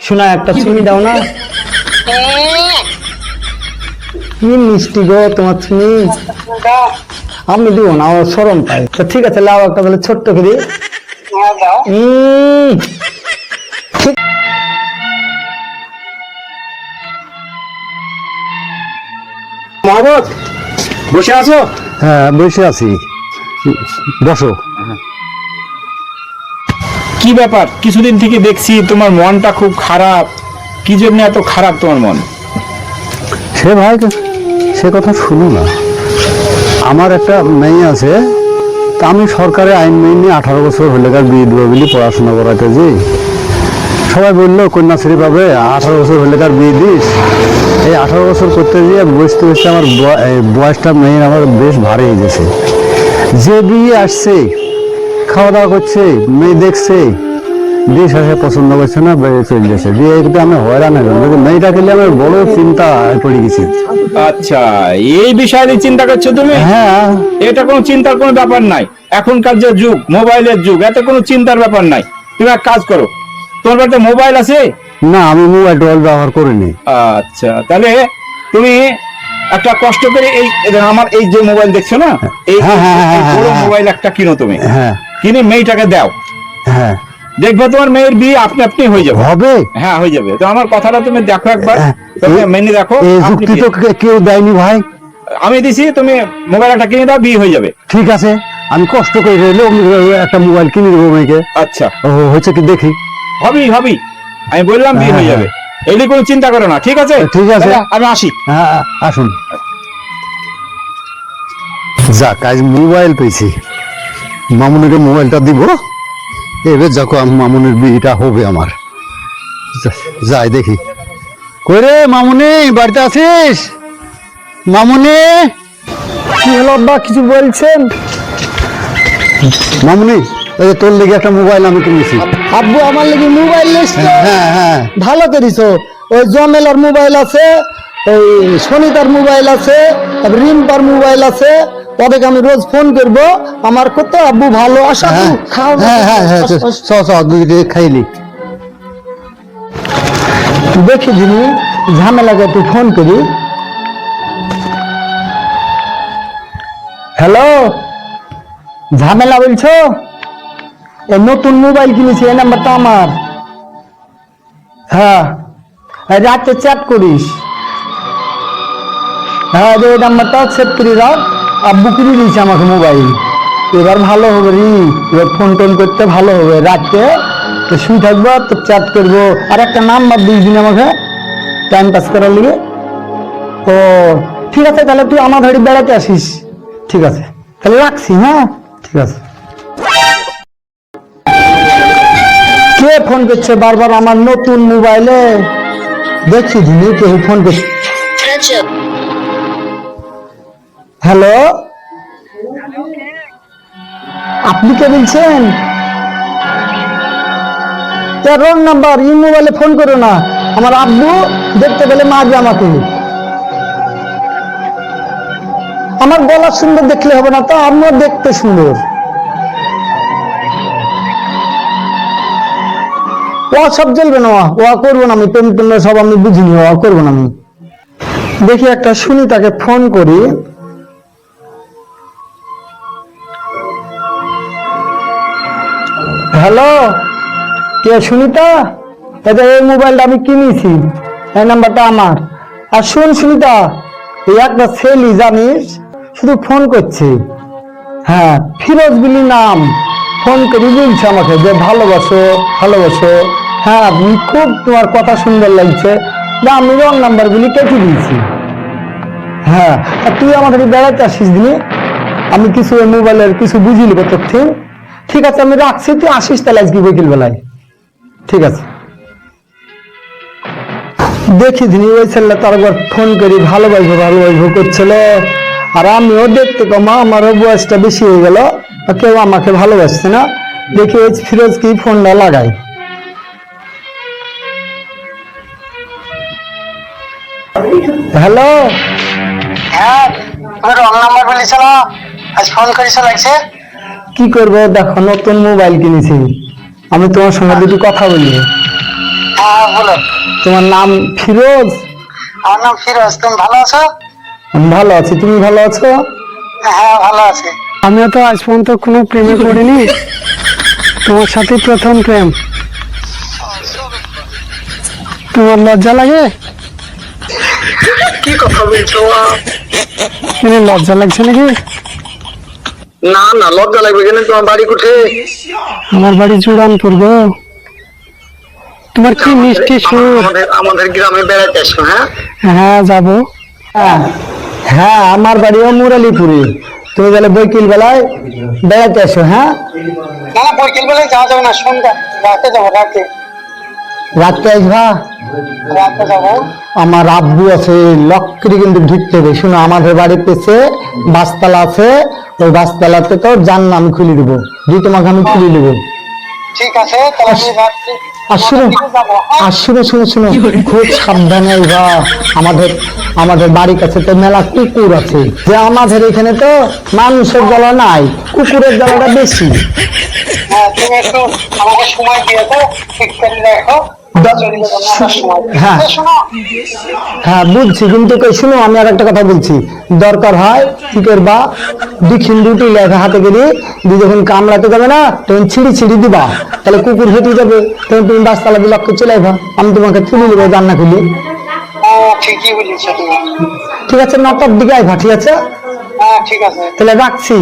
শোনা একটা ছুরি দাও না। কি মিষ্টি গো তোমার ছুরি। আমি দিব না, আমার শরম পাই। তো ঠিক আছে, লাও একটা বলে ছোট্ট করে। মহাবত বসে আছো? হ্যাঁ বসে আছি, বসো। কি ব্যাপার, কিছুদিন থেকে দেখছি তোমার মনটা খুব খারাপ। কি জন্য এত খারাপ তোমার মন? সে ভাই সে কথা শুনো না। আমার একটা মেয়ে আছে, তা আমি সরকারি আইন মেনে 18 বছর হলে কার বিয়ে দেবো বলে পড়াশোনা করাতে যে সবাই বললো কন্যাশ্রী পাবে, 18 বছর হলে কার বিয়ে দিস। এই 18 বছর করতে গিয়ে বসতে বসতে আমার বয়সটা মেয়ের আমার বেশ ভারী হয়ে গেছে। যে বিয়ে আসছে, খাওয়া দাওয়া করছে, মেয়ে দেখছে, বিয়ে শেষে পছন্দ করছে না, বেড়ে চলে যাচ্ছে। বিয়ে কিন্তু আমি হয়রান হয়ে গেলাম, মেয়েটা গেলে আমার বড় চিন্তা পড়ে গেছি। আচ্ছা, এই বিষয়ে নিয়ে চিন্তা করছো তুমি? হ্যাঁ, এটা কোনো চিন্তার কোনো ব্যাপার নাই। এখনকার যে যুগ, মোবাইলের যুগ, এতে কোনো চিন্তার ব্যাপার নাই। তুমি এক কাজ করো, তোমার বাড়িতে মোবাইল আছে? না, আমি মোবাইল টোবাইল ব্যবহার করিনি। আচ্ছা, তাহলে তুমি একটা কষ্ট করে এই আমার এই যে মোবাইল দেখছো না, এই বড় মোবাইল একটা কিনো তুমি। হ্যাঁ, কিনে মেয়েটাকে দাও। হ্যাঁ, দেখবে তোমার মেয়ের বিয়ে আপনি আপনি হয়ে যাবে। হবে? হ্যাঁ, হয়ে যাবে। তো আমার কথাটা তুমি দেখো একবার, তুমি মেনে দেখো। এই যুক্তি তো কেউ দেয়নি ভাই। আমি দিছি, তুমি মোবাইলটা কিনে দাও, বিয়ে হয়ে যাবে। ঠিক আছে, আমি কষ্ট করে রইলেও একটা মোবাইল কিনে দেবো মেয়েকে। আচ্ছা, হয়েছে কি দেখি। হবি হবি, আমি বললাম বিয়ে হয়ে যাবে। এগুলি কোনো চিন্তা করো না, ঠিক আছে? ঠিক আছে, আমি আসি। হ্যাঁ আসুন। যাক, আজ মোবাইল পেয়েছি, মামুনিকে মোবাইলটা দিব। এবার যাকো মামুনির বিয়েটা হবে আমার। যাই দেখি। কই রে মামুনি, বাড়িতে আছিস? মামুনি, কি হলো আব্বা, কিছু বলছেন? মামুনি, এই যে তোর লেগে একটা মোবাইল আমি কিনেছি। আব্বু আমার লাগি মোবাইল নিয়েছো? হ্যাঁ হ্যাঁ, ভালো করেছো। ওই জমেলার মোবাইল আছে, ওই সনিতার মোবাইল আছে, তারপর রিম্পার মোবাইল আছে। ওদেরকে আমি রোজ ফোন করবো। আমার কত আব্বু ভালো। আসা খাও। হ্যাঁ হ্যাঁ হ্যাঁ, খাইলি। দেখি যিনি ঝামেলাকে একটু ফোন করি। হ্যালো, ঝামেলা বলছো? এই নতুন মোবাইল কিনেছি, এই নাম্বারটা আমার। হ্যাঁ, রাতে চ্যাট করিস। হ্যাঁ, এই নাম্বারটা সেভ করে রাখ। আব্বু কিনে দিয়েছে আমাকে মোবাইল। এবার ভালো হবে রে, এবার ফোন টোন করতে ভালো হবে। রাতে তো শুয়ে থাকবো, তো চ্যাট করবো। আর একটা নাম্বার দিস দিন আমাকে, টাইম পাস করার লিগে। ও ঠিক আছে, তাহলে তুই আমার বাড়ি বেড়াতে আসিস। ঠিক আছে, তাহলে রাখছি। হ্যাঁ ঠিক আছে। কে ফোন করছে বারবার আমার নতুন মোবাইলে? দেখছি দিদি কে ফোন করছে। হ্যালো, আপনি কে বলছেন? রং নাম্বার, এই মোবাইলে ফোন করো না। আমার আব্বু দেখতে পেলে মারবে আমাকে। আমার গলা সুন্দর দেখলে হবে না তো, আমিও দেখতে সুন্দর। ও সব চলবে না, ও করবো না আমি। প্রেম প্রেম সব আমি বুঝিনি, ও করবো না আমি। দেখি একটা শুনি, তাকে ফোন করি। হ্যালো, কে সুনিতা? এই মোবাইলটা আমি কিনেছি, এই নাম্বারটা আমার। আর শুন সুনিতা, এই একটা ছেলে জানিস শুধু ফোন করছে। হ্যাঁ, ফিরোজ বিলি নাম। ফোন করে বলছে আমাকে যে ভালোবাসো ভালোবাসো। হ্যাঁ, খুব তোমার কথা সুন্দর লাগছে। না, আমি রং নাম্বার গুলি কেটে দিয়েছি। হ্যাঁ, আর তুই আমাদের বেড়াতে আসিস দিনে। আমি কিছু মোবাইলের কিছু বুঝিলি তথ্য। ঠিক আছে, আমি রাখছি, তুই আসিস তাহলে আজকে বিকেল বেলায়। ঠিক আছে। দেখি দিনি ওই ছেলে তার একবার ফোন করি, ভালোবাসবো ভালোবাসবো করছিল। আর আমিও দেখতে কমা, আমারও বয়সটা বেশি হয়ে গেল, কেউ আমাকে ভালোবাসছে না। দেখি ওই ফিরোজকে ফোনটা লাগাই। হ্যালো, হ্যাঁ, তুমি রং নাম্বার বলেছিল, আজ ফোন করেছো লাগছে। কি করবো দেখো, নতুন মোবাইল কিনেছি আমি। তোমার সঙ্গে দুটি কথা বলি। হ্যাঁ বলো। তোমার নাম ফিরোজ? আমার নাম ফিরোজ। তুমি ভালো আছো? আমি ভালো আছি, তুমি ভালো আছো? হ্যাঁ ভালো আছি। আমিও তো আজ পর্যন্ত কোনো প্রেমে পড়িনি, তোমার সাথে প্রথম প্রেম। তোমার লজ্জা লাগে? কি কথা বলছো? লজ্জা লাগছে নাকি? না না, লজ্জা লাগবে কেন? তোমার বাড়ি কোথায়? আমার বাড়ি চূড়ানপুর গো। তোমার কি মিষ্টি সুর। আমাদের গ্রামে বেড়াতে এসো। হ্যাঁ হ্যাঁ যাবো। হ্যাঁ হ্যাঁ, আমার বাড়িও মুরালিপুরে। তুমি তাহলে বৈকিল বেলায় বেড়াতে এসো। হ্যাঁ না না, বৈকাল বেলায় যাওয়া যাবে না, সন্ধ্যা রাতে যাবো। রাত্রে আসবা? রাতে যাবো। আমার আব্বু আছে, লক্ষ্মী কিন্তু ঢুকতে হবে। শোনো, আমাদের বাড়ির পেছে বাসতলা আছে, ওই বাসতলাতে তো জানলা আমি খুলে দেবো, দিয়ে তোমাকে আমি খুলে দেবো। ঠিক আছে, তাহলে আমি রাত্রে আর শুনো, যাবো। হ্যাঁ? আর শুনো শুনো শুনো, খুব সাবধানে আইবা। আমাদের আমাদের বাড়ির কাছে তো মেলা কুকুর আছে, যে আমাদের এখানে তো মানুষের জ্বালা নাই, কুকুরের জ্বালাটা বেশি। হ্যাঁ, তুমি একটু আমাকে সময় দিয়ে দাও, ঠিক করে দেখো। হ্যাঁ হ্যাঁ বুঝছি, কিন্তু কই শুনো, আমি আর একটা কথা বলছি। দরকার হয় কি করবা, দুখিন দুটি লেখা হাতে গেলে দিয়ে যখন কামড়াতে যাবে না, তখন ছিঁড়ি ছিঁড়ি দিবা, তাহলে কুকুর হেঁটে যাবে, তখন তুমি বাসতলা দিয়ে লক্ষ্য চলে আইবা, আমি তোমাকে তুলে দেবো জান্না খুলে। ঠিকই বলেছো তুমি। ঠিক আছে, 9টার দিকে আইবা। ঠিক আছে, হ্যাঁ ঠিক আছে। তাহলে রাখছি।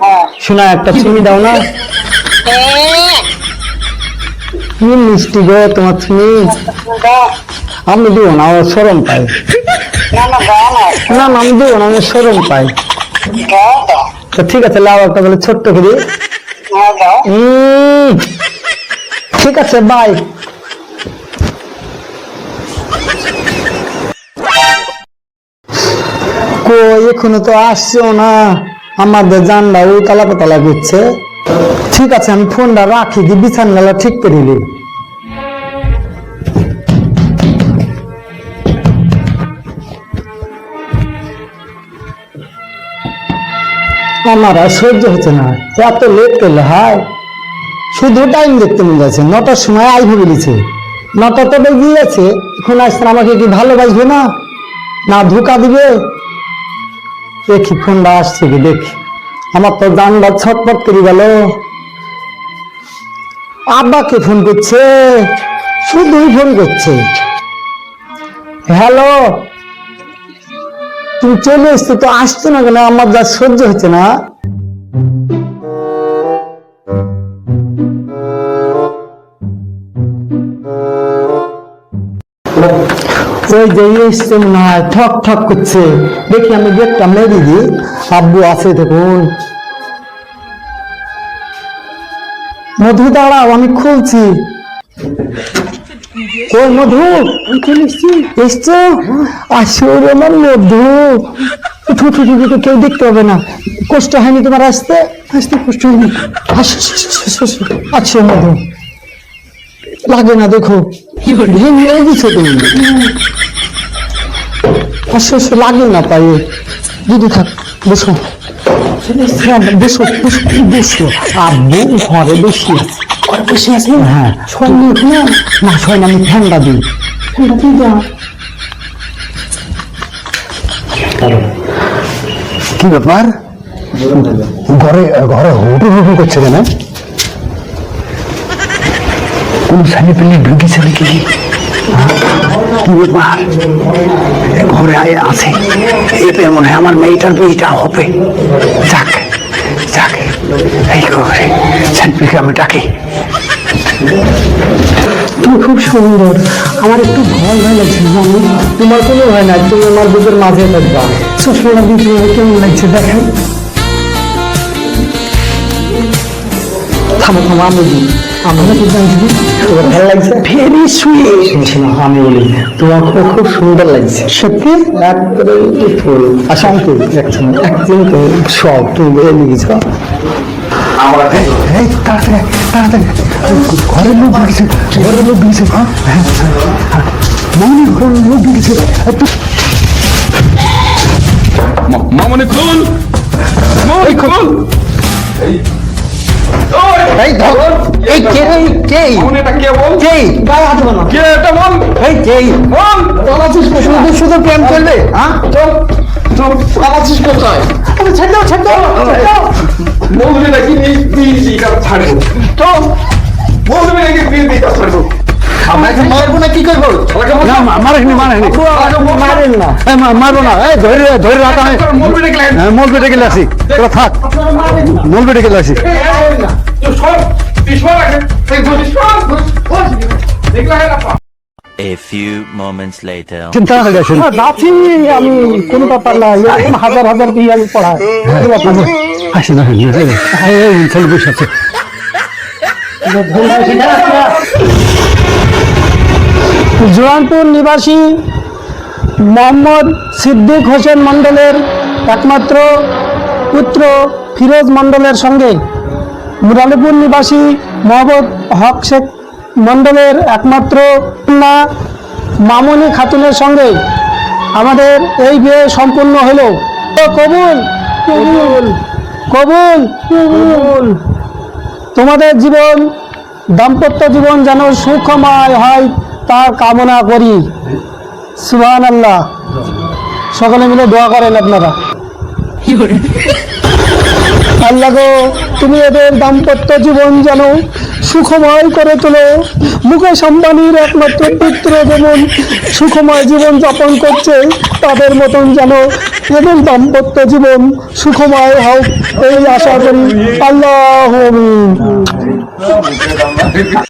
হ্যাঁ শোনা, একটা চিনি দাও না। কি মিষ্টি গো তোমার চিনি। দাও। আমি দিব না, আমার শরম পাই। না না, দাও না। না না, আমি দিব না, আমি শরম পাই। দাও দাও। তো ঠিক আছে, লাও একটা বলে ছোট্ট করে। হ্যাঁ দাও। ঠিক আছে, বাই। কই এখনো তো আসছো না, আমাদের জানলা ওই তালা পাতালা করছে। ঠিক আছে, আমি ফোনটা রাখি, দি বিছানাটা ঠিক করে নিলি। আমার আর সহ্য হচ্ছে না, এত লেট করলে হয়। শুধু টাইম দেখতে মনে যাচ্ছে, 9টার সময় আইভে বলেছে, 9টা তো বেরিয়ে গেছে। এখন আসছে, আমাকে কি ভালোবাসবে না, না ধোকা দিবে? দেখি ফোনটা আসছে কি দেখি। আমার তো জানলা ছটপট করে গেল। আব্বাকে ফোন করছে, শুধুই ফোন করছে। হ্যালো, তুমি চলে এসছো তো, আসছো না কেন? আমার যা সহ্য হচ্ছে না। ওই যে এসছে না, ঠক ঠক করছে। দেখি আমি গেটটা মেরে দিই, আব্বু আছে দেখুন। মধু দাঁড়াও, আমি খুলছি। ওই মধু, এসছো? আসলে আমার মধু, কেউ দেখতে হবে না। কষ্ট হয়নি তোমার আসতে? আসতে কষ্ট হয়নি। আচ্ছা মধু, লাগে না, দেখো ভেঙে দিছো তুমি। আসো, লাগে না পায়ে। দিদি থাক, বসো বসো বসো বসো। আব্বু ঘরে বসে আছে। ঘরে বসে আছে? হ্যাঁ। শোনি না? না শোন, আমি ঠান্ডা দিই। ঠান্ডা দিই দাও। কি ব্যাপার, ঘরে ঘরে হুটু হুটু করছে কেন? কোন ছেলে পেলে ঢুকেছে নাকি? কি ব্যাপার, ঘরে আছে? এতে মনে হয় আমার মেয়েটার বিয়েটা হবে। যাক যাক, এই করে ছেলেকে আমি ডাকি। তুমি খুব সুন্দর, আমার একটু ভয় ভয় লাগছে। জানো, তোমার কোনো ভয় নাই, তুমি আমার বুকের মাঝে থাকবা। চশমাটা দিয়ে তোমার কেমন লাগছে দেখেন। থামো থামো, আমি দিই। আমার ভালো লাগছে, ভেরি সুইট। আমি বলি, তোমার খুব সুন্দর লাগছে সত্যি, একবারে ফুল। আচ্ছা আমি একদম সব তুমি বেড়ে লিখেছ। তাড়াতাড়ি তাড়াতাড়ি, ঘরের লোক ঢুকেছে, ঘরের লোক ঢুকেছে। মনে ঘরের লোক ঢুকেছে। মামনি খুল, খুল। এই ধর এই কে রে কে মামুনি, এটা কে বল? কে গায়ে হাত দেবো না। কে এটা বল? এই কে বল। শুধু শুধু প্রেম করবে হ্যাঁ পালাচ্ছিস কোথায়? ছেড়ে দাও, ছেড়ে দাও, ছেড়ে দাও। বলবি নাকি বিয়ে কাজ ছাড়বো? চল, বলবি নাকি বিয়ে কাজ ছাড়বো? আমাকে মারবো না কি করবো না মারেনি মারেনি মারেন না। মারবো না এই ধরে ধরে রাখা হয় বলবি নাকি মলবে ডেকে আসি তোরা থাক মলবে ডেকে আসি A few moments later. চিন্তা হয়ে গেছে যাচ্ছি আমি, কোনো ব্যাপার না, এরকম হাজার হাজার দিয়ে আমি পড়াই। আসে না ছেলে বসে আছে জোরানপুর নিবাসী মোহাম্মদ সিদ্দিক হোসেন মণ্ডলের একমাত্র পুত্র ফিরোজ মণ্ডলের সঙ্গে মুরালিপুর নিবাসী মোহাম্মদ হক শেখ মণ্ডলের একমাত্র কন্যা মামুনি খাতুনের সঙ্গে আমাদের এই বিয়ে সম্পূর্ণ হলো। কবুল কবুল কবুল কবুল। তোমাদের জীবন, দাম্পত্য জীবন যেন সুখময় হয় তার কামনা করি। সুবহানাল্লাহ। সকলে মিলে দোয়া করেন আপনারা। আল্লাহ গো, তুমি এদের দাম্পত্য জীবন যেন সুখময় করে তোলো। মুকেশ আম্বানির একমাত্র পুত্র যেমন সুখময় জীবন যাপন করছে, তাদের মতন যেন এদের দাম্পত্য জীবন সুখময় হোক এই আশা করি। আল্লাহু আমিন।